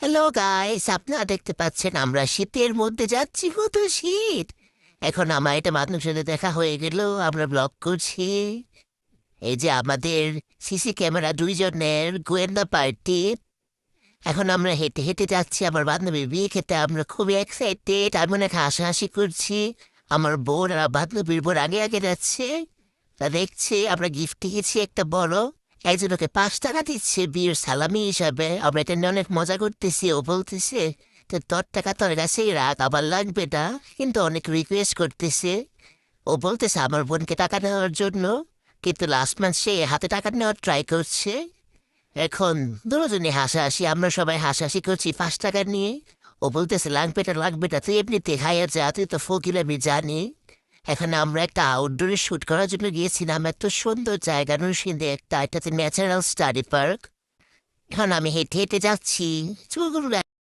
Hello guys, আপনারা দেখতে পাচ্ছেন আমরা শীতের মধ্যে যাচ্ছি। কত শীত! এখন আমার এটা মানুষের সাথে দেখা হয়ে গেল, আমরা ব্লগ করছি। এই যে আমাদের সিসি ক্যামেরা দুইজনের গোয়েন্দা পার্টি। এখন আমরা হেঁটে হেঁটে যাচ্ছি আমার বান্ধবীর বিয়ে খেতে। আমরা খুবই এক্সাইটেড, আমি অনেক হাসাহাসি করছি। আমার বোন আর বান্ধবীর বোন আগে আগে যাচ্ছে। তা দেখছি আমরা গিফট দিয়েছি একটা বড়। একজন ওকে 5 টাকা দিচ্ছে বিয়ের সালামি হিসাবে। আমরা এটা নিয়ে অনেক মজা করতেছি। ও বলতেছে তো তোর টাকা তোর কাছেই রাখ, আবার লাগবে না। কিন্তু অনেক রিকোয়েস্ট করতেছে। ও বলতেছে আমার বোনকে টাকা দেওয়ার জন্য, কিন্তু লাস্ট মান্থ সে হাতে টাকা নেওয়ার ট্রাই করছে। এখন দুজনে হাসাহাসি, আমরা সবাই হাসাহাসি করছি 5 টাকা নিয়ে। ও বলতেছে লাগবে না, তুই এমনিতে খাইয়া যা, তুই তো ফকির আমি জানি। এখানে আমরা একটা আউটডোরে শুট করার জন্য গিয়েছিলাম, এত সুন্দর জায়গা নরসিংদে একটা, এটাতে ন্যাচারাল স্টাডি পার্ক। এখন আমি হেঁটে হেঁটে যাচ্ছি চুলগুলো